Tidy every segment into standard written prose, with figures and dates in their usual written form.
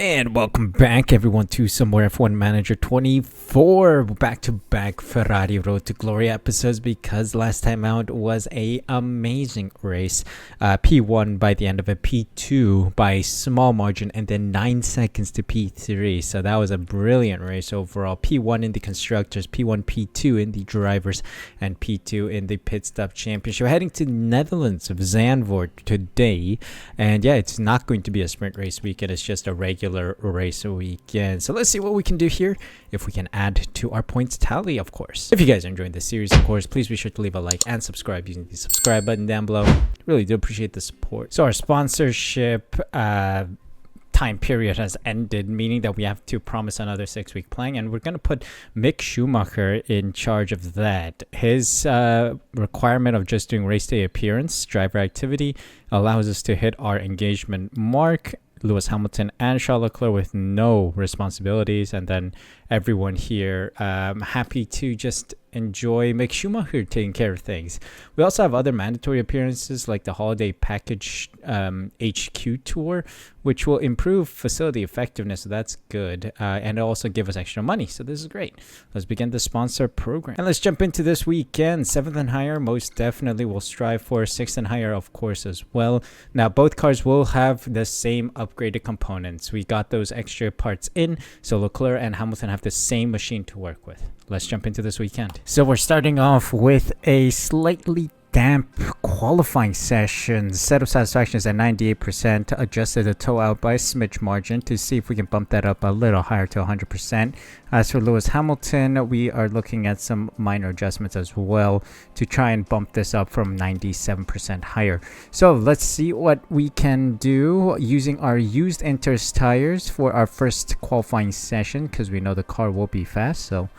And welcome back everyone to Somewhere F1 Manager 24 back-to-back Ferrari Road to Glory episodes, because last time out was a amazing race. P1 by the end of it, P2 by a small margin, and then 9 seconds to P3. So that was a brilliant race overall. P1 in the constructors, P1, P2 in the drivers, and P2 in the pit stop championship. We're heading to Netherlands of Zandvoort today, and yeah, it's not going to be a sprint race weekend. It's just a regular race weekend. So let's see what we can do here, if we can add to our points tally, of course. If you guys are enjoying this series, of course, please be sure to leave a like and subscribe using the subscribe button down below. Really do appreciate the support. So our sponsorship time period has ended, meaning that we have to promise another 6-week plan, and we're going to put Mick Schumacher in charge of that. His requirement of just doing race day appearance, driver activity, allows us to hit our engagement mark. Lewis Hamilton and Charles Leclerc with no responsibilities, and then everyone here happy to just enjoy Mick Schumacher taking care of things. We also have other mandatory appearances like the holiday package HQ tour, which will improve facility effectiveness, so that's good, and also give us extra money, so this is great. Let's begin the sponsor program, and let's jump into this weekend. 7th and higher, most definitely we'll strive for. 6th and higher, of course, as well. Now both cars will have the same upgraded components. We got those extra parts in, so Leclerc and Hamilton have the same machine to work with. Let's jump into this weekend. So we're starting off with a slightly damp qualifying session. Set of satisfaction is at 98%. Adjusted the tow out by a smidge margin to see if we can bump that up a little higher to 100%. As for Lewis Hamilton, we are looking at some minor adjustments as well to try and bump this up from 97% higher. So let's see what we can do using our used Inters tires for our first qualifying session, because we know the car will be fast. So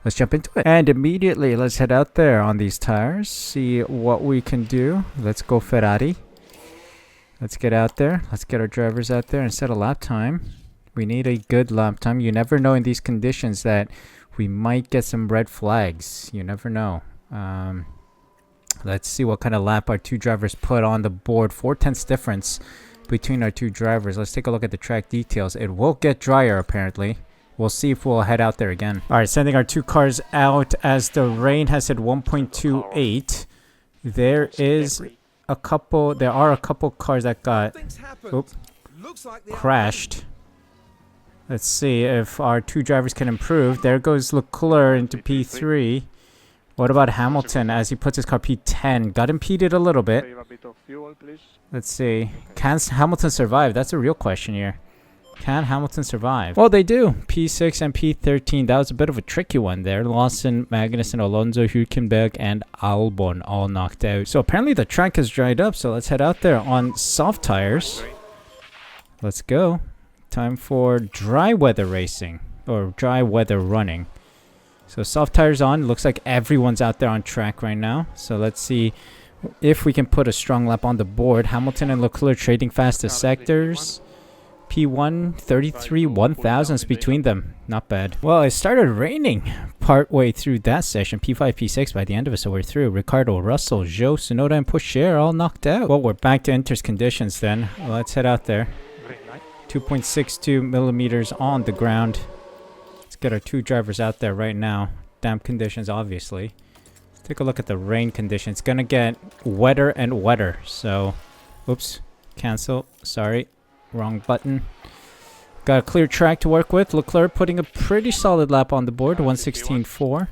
let's jump into it. And immediately, let's head out there on these tires, see what we can do. Let's go Ferrari. Let's get out there. Let's get our drivers out there and set a lap time. We need a good lap time. You never know in these conditions that we might get some red flags. You never know. Let's see what kind of lap our two drivers put on the board. 4/10 difference between our two drivers. Let's take a look at the track details. It will get drier apparently. We'll see if we'll head out there again. All right, sending our two cars out as the rain has hit 1.28. There are a couple cars that got crashed. Let's see if our two drivers can improve. There goes Leclerc into P3. What about Hamilton as he puts his car P10? Got impeded a little bit. Let's see. Can Hamilton survive? That's a real question here. Can Hamilton survive? Well, they do. P6 and P13. That was a bit of a tricky one there. Lawson, Magnussen, Alonso, Hülkenberg, and Albon all knocked out. So apparently the track has dried up. So let's head out there on soft tires. Let's go. Time for dry weather racing, or dry weather running. So soft tires on. Looks like everyone's out there on track right now. So let's see if we can put a strong lap on the board. Hamilton and Leclerc trading fastest sectors. P1, 33 1,000s between them. Not bad. Well, it started raining part way through that session. P5, P6 by the end of it, so we're through. Ricardo, Russell, Zhou, Tsunoda, and Pocher all knocked out. Well, we're back to Inter's conditions then. Let's head out there. 2.62 millimeters on the ground. Let's get our two drivers out there right now. Damp conditions, obviously. Let's take a look at the rain conditions. It's gonna get wetter and wetter. So, oops, cancel. Sorry. Wrong button. Got a clear track to work with. Leclerc putting a pretty solid lap on the board. 1:16.4.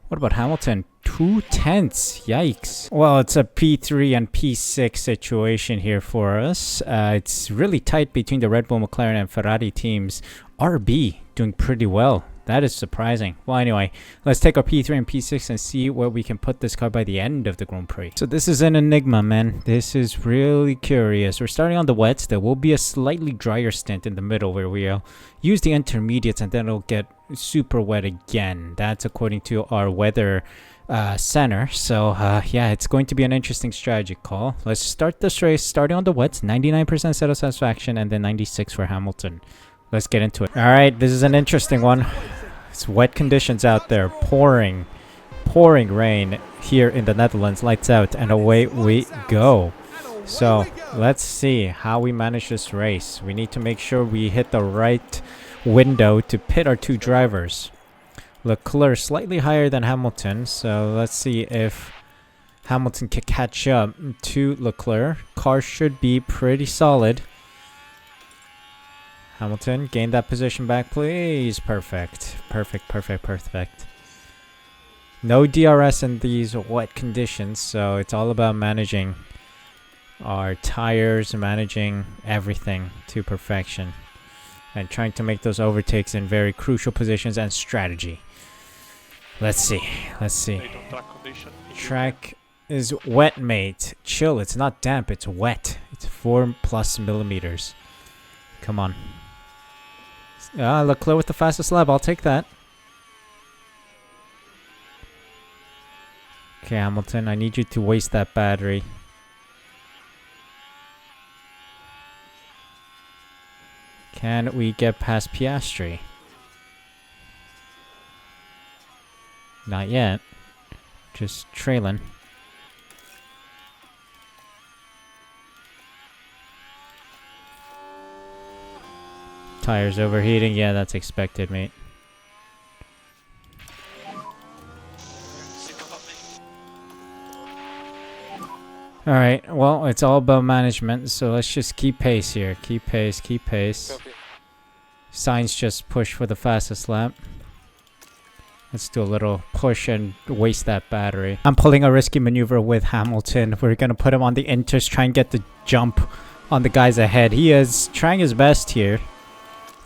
What about Hamilton? 2/10. Yikes. Well, it's a P3 and P6 situation here for us. It's really tight between the Red Bull, McLaren, and Ferrari teams. RB doing pretty well. That is surprising. Well, anyway, let's take our P3 and P6 and see where we can put this car by the end of the Grand Prix. So this is an enigma, man. This is really curious. We're starting on the wets. There will be a slightly drier stint in the middle where we'll use the intermediates, and then it'll get super wet again. That's according to our weather center. So yeah, it's going to be an interesting strategy call. Let's start this race starting on the wets. 99% set of satisfaction, and then 96 for Hamilton. Let's get into it. All right, this is an interesting one. It's wet conditions out there. Pouring rain here in the Netherlands. Lights out, and away we go. So let's see how we manage this race. We need to make sure we hit the right window to pit our two drivers. Leclerc slightly higher than Hamilton, so let's see if Hamilton can catch up to Leclerc. Car should be pretty solid. Hamilton, gain that position back, please. Perfect. Perfect. No DRS in these wet conditions, so it's all about managing our tires, managing everything to perfection, and trying to make those overtakes in very crucial positions and strategy. Let's see. Track is wet, mate. Chill, it's not damp, it's wet. It's 4+ millimeters. Come on. Leclerc with the fastest lap, I'll take that. Okay, Hamilton, I need you to waste that battery. Can we get past Piastri? Not yet. Just trailing. Tires overheating. Yeah, that's expected, mate. Alright, well, it's all about management, so let's just keep pace here. Keep pace. Sainz just push for the fastest lap. Let's do a little push and waste that battery. I'm pulling a risky maneuver with Hamilton. We're going to put him on the inters, try and get the jump on the guys ahead. He is trying his best here,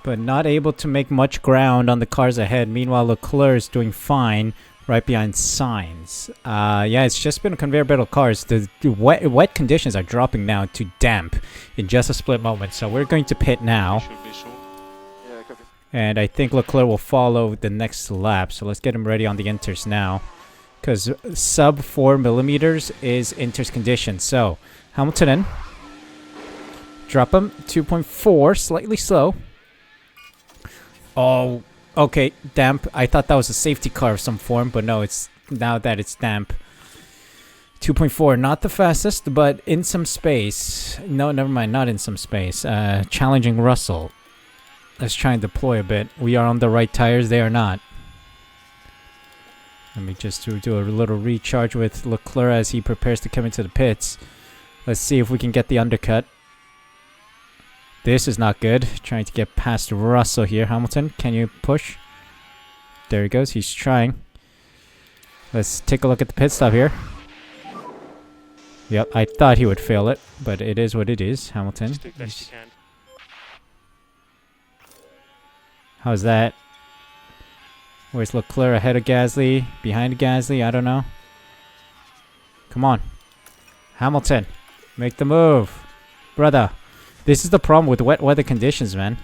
but not able to make much ground on the cars ahead. Meanwhile, Leclerc is doing fine right behind Sainz. Yeah, it's just been a conveyor belt of cars. The wet conditions are dropping now to damp in just a split moment. So we're going to pit now. And I think Leclerc will follow the next lap. So let's get him ready on the inters now, because sub 4 millimeters is inters condition. So Hamilton in. Drop him. 2.4. Slightly slow. Oh, okay. Damp. I thought that was a safety car of some form, but no, it's now that it's damp. 2.4. Not the fastest, but in some space. No, never mind. Not in some space. Challenging Russell. Let's try and deploy a bit. We are on the right tires. They are not. Let me just do a little recharge with Leclerc as he prepares to come into the pits. Let's see if we can get the undercut. This is not good. Trying to get past Russell here. Hamilton, can you push? There he goes. He's trying. Let's take a look at the pit stop here. Yep, I thought he would fail it, but it is what it is. Hamilton. How's that? Where's Leclerc? Ahead of Gasly? Behind Gasly? I don't know. Come on. Hamilton, make the move. Brother. This is the problem with wet weather conditions, man.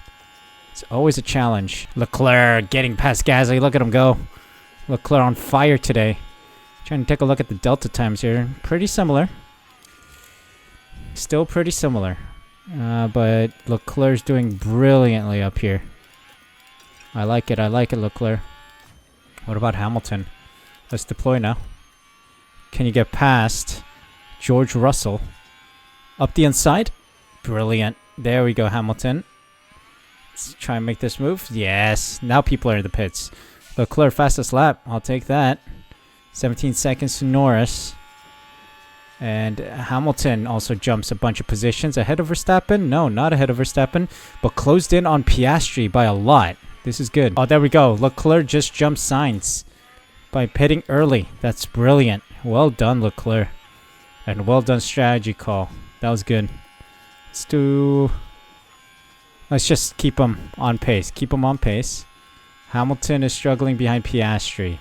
It's always a challenge. Leclerc getting past Gasly. Look at him go. Leclerc on fire today. Trying to take a look at the delta times here. Pretty similar. Still pretty similar. But Leclerc's doing brilliantly up here. I like it, Leclerc. What about Hamilton? Let's deploy now. Can you get past George Russell? Up the inside? Brilliant. There we go, Hamilton. Let's try and make this move. Yes. Now people are in the pits. Leclerc, fastest lap. I'll take that. 17 seconds to Norris. And Hamilton also jumps a bunch of positions. Ahead of Verstappen? No, not ahead of Verstappen. But closed in on Piastri by a lot. This is good. Oh, there we go. Leclerc just jumped Sainz by pitting early. That's brilliant. Well done, Leclerc. And well done strategy call. That was good. Let's just keep him on pace. Keep him on pace. Hamilton is struggling behind Piastri.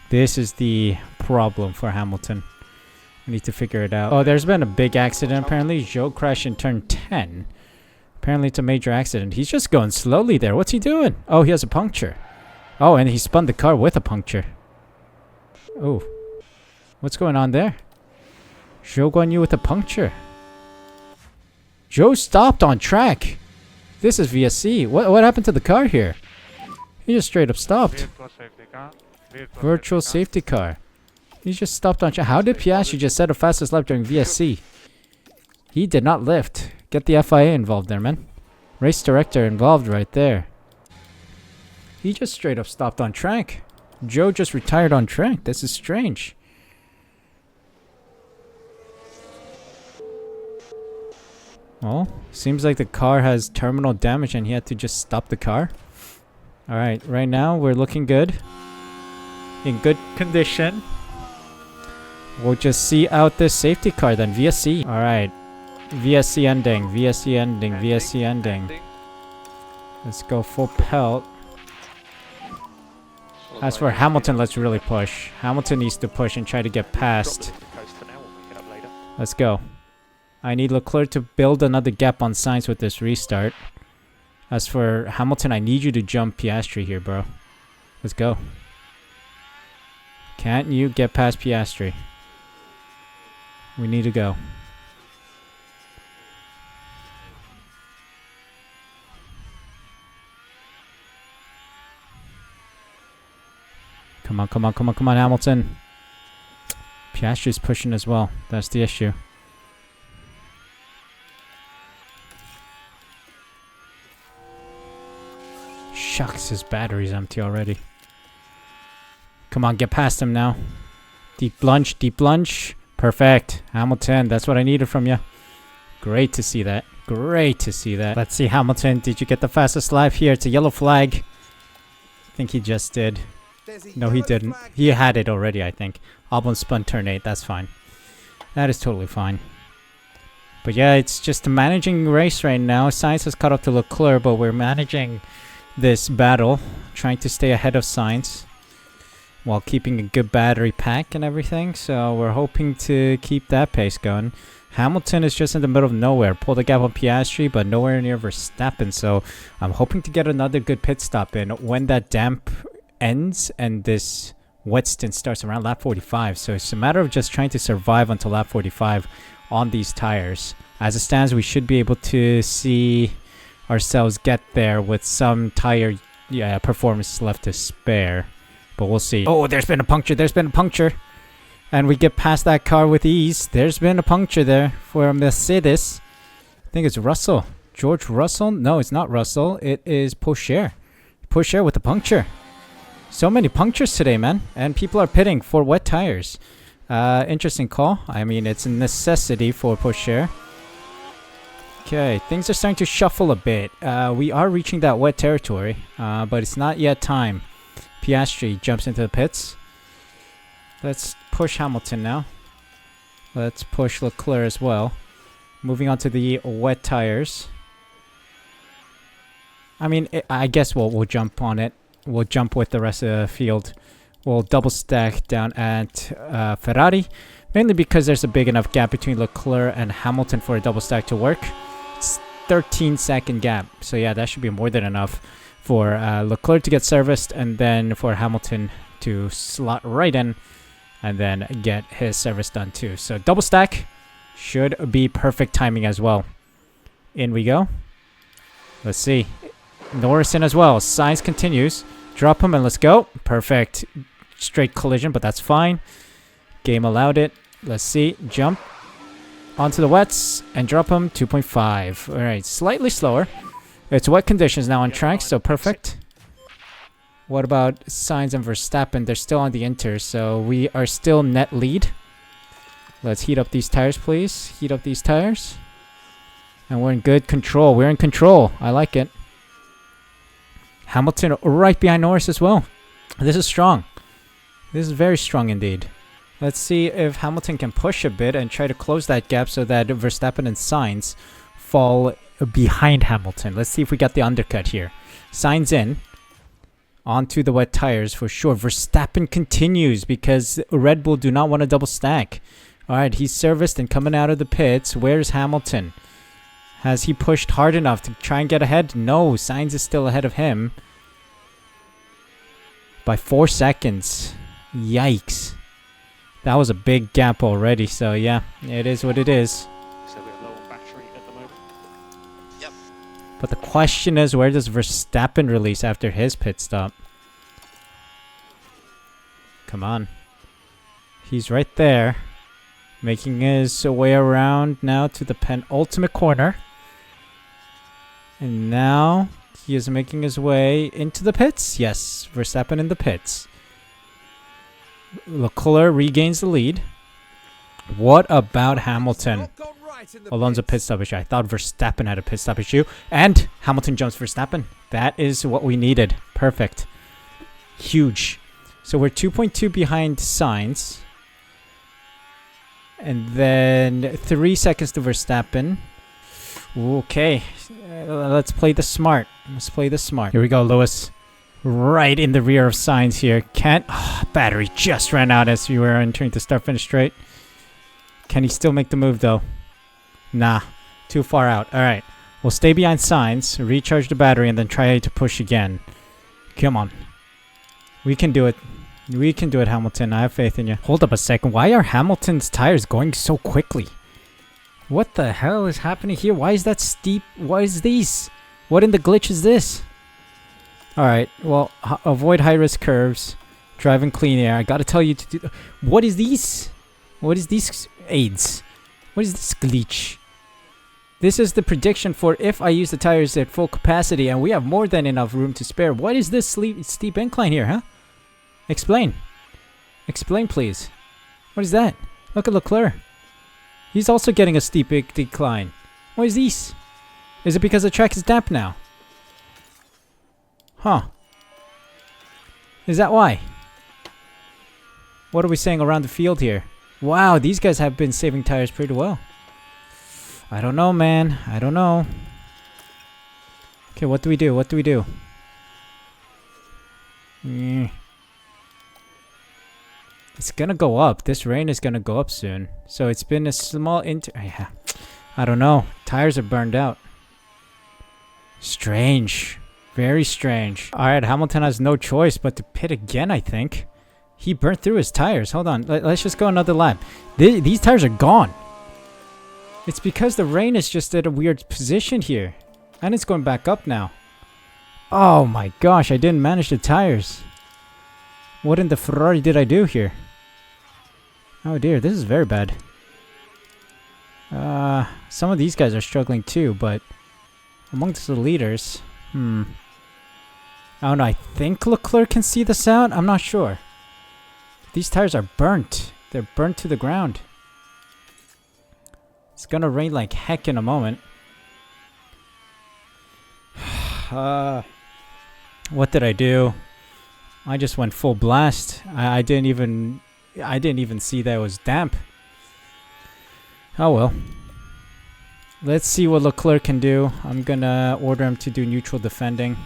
This is the problem for Hamilton. We need to figure it out. Oh, there's been a big accident apparently. Zhou crashed in turn 10. Apparently it's a major accident. He's just going slowly there. What's he doing? Oh, he has a puncture. Oh, and he spun the car with a puncture. Oh. What's going on there? Zhou Guan Yu with a puncture. Zhou stopped on track. This is VSC. What happened to the car here? He just straight up stopped. Virtual safety car. He just stopped on track. How did Piastri just set a fastest lap during VSC? He did not lift. Get the FIA involved there, man. Race director involved right there. He just straight up stopped on track. Joe just retired on track. This is strange. Well, seems like the car has terminal damage and he had to just stop the car. Alright, right now we're looking good. In good condition. We'll just see out this safety car then. VSC. Alright. VSC ending. VSC ending. VSC ending. Let's go full pelt. As for Hamilton, let's really push. Hamilton needs to push and try to get past. Let's go. I need Leclerc to build another gap on Sainz with this restart. As for Hamilton, I need you to jump Piastri here, bro. Let's go. Can't you get past Piastri? We need to go. Come on, come on, come on, come on, Hamilton. Piastri's pushing as well. That's the issue. Shucks, his battery's empty already. Come on, get past him now. Deep lunge, deep lunge. Perfect. Hamilton, that's what I needed from you. Great to see that. Great to see that. Let's see, Hamilton. Did you get the fastest lap here? It's a yellow flag. I think he just did. No, he didn't. He had it already, I think. Albon spun turn 8. That's fine. That is totally fine. But yeah, it's just a managing race right now. Sainz has caught up to Leclerc, but we're managing this battle, trying to stay ahead of Sainz while keeping a good battery pack and everything. So we're hoping to keep that pace going. Hamilton is just in the middle of nowhere. Pulled a gap on Piastri, but nowhere near Verstappen. So I'm hoping to get another good pit stop in when that damp ends and this wet stint starts around lap 45. So it's a matter of just trying to survive until lap 45 on these tires. As it stands, we should be able to see ourselves get there with some tire performance left to spare. But we'll see. Oh, there's been a puncture. There's been a puncture. And we get past that car with ease. There's been a puncture there for Mercedes. I think it's Russell. George Russell? No, it's not Russell. It is Pocher. Pocher with the puncture. So many punctures today, man. And people are pitting for wet tires. Interesting call. I mean, it's a necessity for Pocher. Okay, things are starting to shuffle a bit. We are reaching that wet territory, but it's not yet time. Piastri jumps into the pits. Let's push Hamilton now. Let's push Leclerc as well. Moving on to the wet tires. I mean, I guess we'll jump on it. We'll jump with the rest of the field. We'll double stack down at Ferrari. Mainly because there's a big enough gap between Leclerc and Hamilton for a double stack to work. It's 13-second gap. So yeah, that should be more than enough for Leclerc to get serviced and then for Hamilton to slot right in and then get his service done too. So double stack should be perfect timing as well. In we go. Let's see. Norris in as well. Sainz continues. Drop him and let's go. Perfect. Straight collision, but that's fine. Game allowed it. Let's see. Jump onto the wets and drop him. 2.5. All right. Slightly slower. It's wet conditions now on track, so perfect. What about Sainz and Verstappen? They're still on the inter, so we are still net lead. Let's heat up these tires, please. Heat up these tires. And we're in good control. We're in control. I like it. Hamilton right behind Norris as well. This is strong. This is very strong indeed. Let's see if Hamilton can push a bit and try to close that gap so that Verstappen and Sainz fall behind Hamilton. Let's see if we got the undercut here. Sainz in. Onto the wet tires for sure. Verstappen continues because Red Bull do not want to double stack. Alright, he's serviced and coming out of the pits. Where's Hamilton? Has he pushed hard enough to try and get ahead? No, Sainz is still ahead of him. By 4 seconds. Yikes. That was a big gap already, so yeah, it is what it is. So we're low on battery at the moment. Yep. But the question is, where does Verstappen release after his pit stop? Come on. He's right there. Making his way around now to the penultimate corner. And now he is making his way into the pits. Yes, Verstappen in the pits. Leclerc regains the lead. What about Hamilton? Alonso pit stop issue. I thought Verstappen had a pit stop issue. And Hamilton jumps Verstappen. That is what we needed. Perfect. Huge. So we're 2.2 behind Sainz. And then 3 seconds to Verstappen. Okay. Let's play the smart. Let's play the smart. Here we go, Lewis. Right in the rear of Sainz here. Can't... battery just ran out as we were entering the start-finish straight. Can he still make the move, though? Nah. Too far out. Alright. We'll stay behind Sainz, recharge the battery, and then try to push again. Come on. We can do it. We can do it, Hamilton. I have faith in you. Hold up a second. Why are Hamilton's tires going so quickly? What the hell is happening here? Why is that steep? Why is these? What in the glitch is this? Alright, well, avoid high-risk curves. Drive in clean air. I gotta tell you to do... What is these? What is these aids? What is this glitch? This is the prediction for if I use the tires at full capacity and we have more than enough room to spare. What is this steep incline here, huh? Explain. Explain, please. What is that? Look at Leclerc. He's also getting a steep decline. What is this? Is it because the track is damp now? Huh. Is that why? What are we saying around the field here? Wow, these guys have been saving tires pretty well. I don't know, man. I don't know. Okay, what do we do? What do we do? It's gonna go up. This rain is gonna go up soon. So it's been a small yeah. I don't know. Tires are burned out. Strange. Very strange. Alright, Hamilton has no choice but to pit again, I think. He burnt through his tires. Hold on. Let's just go another lap. These tires are gone. It's because the rain is just at a weird position here. And it's going back up now. Oh my gosh, I didn't manage the tires. What in the Ferrari did I do here? Oh dear, this is very bad. Some of these guys are struggling too, but amongst the leaders, I don't know, I think Leclerc can see this out? I'm not sure. These tires are burnt. They're burnt to the ground. It's gonna rain like heck in a moment. What did I do? I just went full blast. I didn't even see that it was damp. Oh well. Let's see what Leclerc can do. I'm gonna order him to do neutral defending.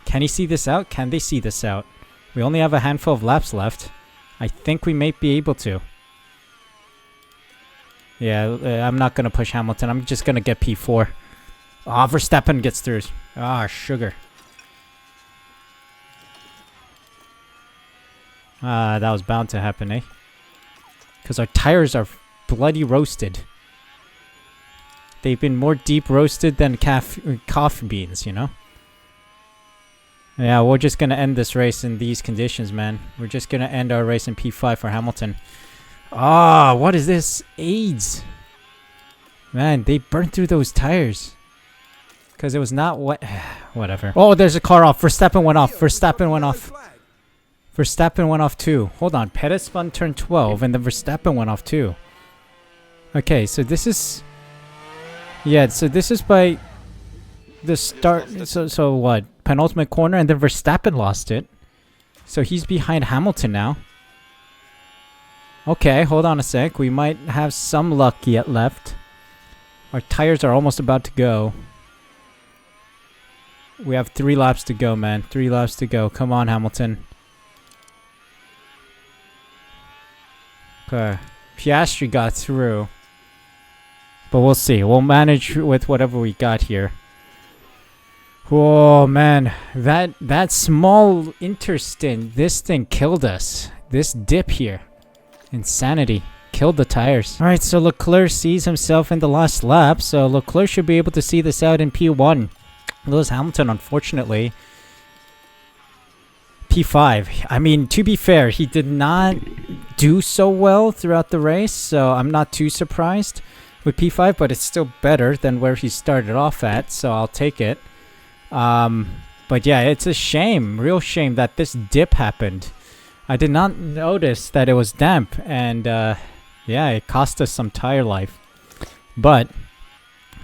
Can he see this out? Can they see this out? We only have a handful of laps left. I think we may be able to. Yeah, I'm not gonna push Hamilton. I'm just gonna get P4. Ah, Verstappen gets through. Ah, sugar. That was bound to happen, eh? Because our tires are bloody roasted. They've been more deep roasted than coffee beans, you know? Yeah, we're just gonna end this race in these conditions, man. We're just gonna end our race in P5 for Hamilton. Ah, what is this? AIDS. Man, they burnt through those tires. Because it was not what... Whatever. Oh, there's a car off. Verstappen went off. Verstappen went off. Verstappen went off too. Hold on. Perez spun turn 12 and then Verstappen went off too. Okay, so this is... Yeah, so this is by the start... So what? Penultimate corner and then Verstappen lost it. So he's behind Hamilton now. Okay, hold on a sec. We might have some luck yet left. Our tires are almost about to go. We have 3 laps to go, man. 3 laps to go. Come on, Hamilton. Okay. Piastri got through. But we'll see. We'll manage with whatever we got here. Oh, man. That small interstint, this thing killed us. This dip here. Insanity. Killed the tires. Alright, so Leclerc sees himself in the last lap. So Leclerc should be able to see this out in P1. Lewis Hamilton, unfortunately. P5. I mean, to be fair, he did not do so well throughout the race, so I'm not too surprised with P5, but it's still better than where he started off at, so I'll take it. But yeah, it's a shame, real shame that this dip happened. I did not notice that it was damp, and yeah, it cost us some tire life. But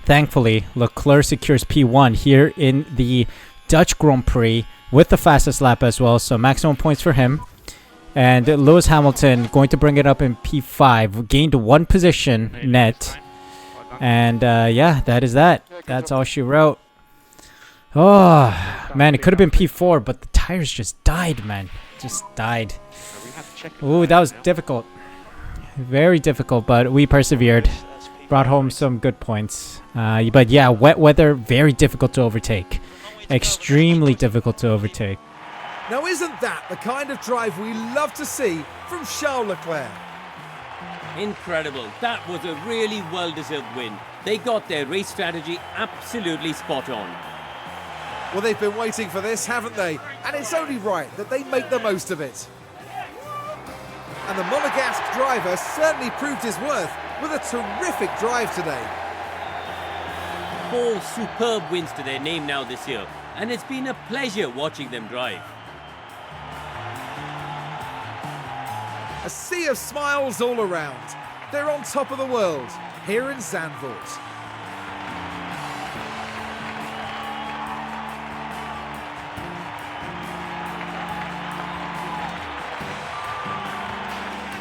thankfully, Leclerc secures P1 here in the Dutch Grand Prix with the fastest lap as well, so maximum points for him. And Lewis Hamilton going to bring it up in P5, gained 1 position net. And yeah, that is that. That's all she wrote. Oh, man, it could have been P4, but the tires just died, man. Just died. Ooh, that was difficult. Very difficult, but we persevered. Brought home some good points. But yeah, wet weather, very difficult to overtake. Extremely difficult to overtake. Now isn't that the kind of drive we love to see from Charles Leclerc? Incredible. That was a really well-deserved win. They got their race strategy absolutely spot on. Well, they've been waiting for this, haven't they? And it's only right that they make the most of it. And the Monegasque driver certainly proved his worth with a terrific drive today. 4 superb wins to their name now this year, and it's been a pleasure watching them drive. A sea of smiles all around. They're on top of the world here in Zandvoort.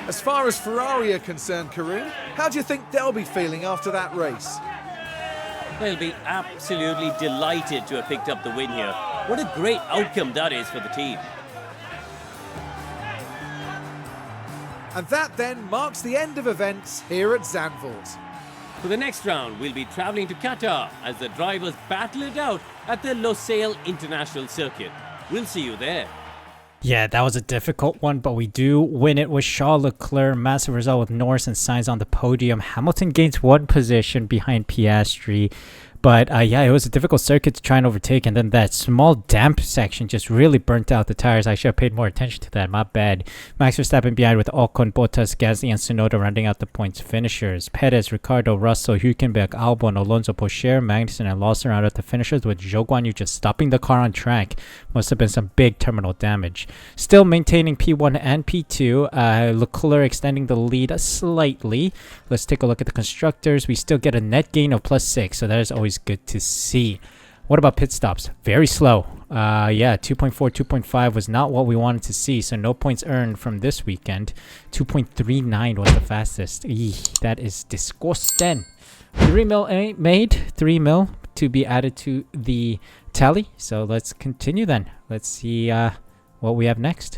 As far as Ferrari are concerned, Karun, how do you think they'll be feeling after that race? They'll be absolutely delighted to have picked up the win here. What a great outcome that is for the team. And that then marks the end of events here at Zandvoort. For the next round, we'll be travelling to Qatar as the drivers battle it out at the Losail International Circuit. We'll see you there. Yeah, that was a difficult one, but we do win it with Charles Leclerc. Massive result with Norris and Sainz on the podium. Hamilton gains 1 position behind Piastri. But yeah, it was a difficult circuit to try and overtake, and then that small damp section just really burnt out the tires. I should have paid more attention to that, my bad. Max Verstappen behind with Ocon, Bottas, Gasly, and Tsunoda rounding out the points finishers. Perez, Ricardo, Russell, Hülkenberg, Albon, Alonso, Pocher, Magnussen, and Lawson round out the finishers, with Zhou Guanyu just stopping the car on track. Must have been some big terminal damage. Still maintaining P1 and P2. Leclerc extending the lead slightly. Let's take a look at the constructors. We still get a net gain of +6, so that is always good to see. What about pit stops? Very slow. Yeah, 2.4, 2.5 was not what we wanted to see, so no points earned from this weekend. 2.39 was the fastest. That is disgusting. 3 mil made, 3 mil to be added to the tally. So let's continue then. Let's see what we have next.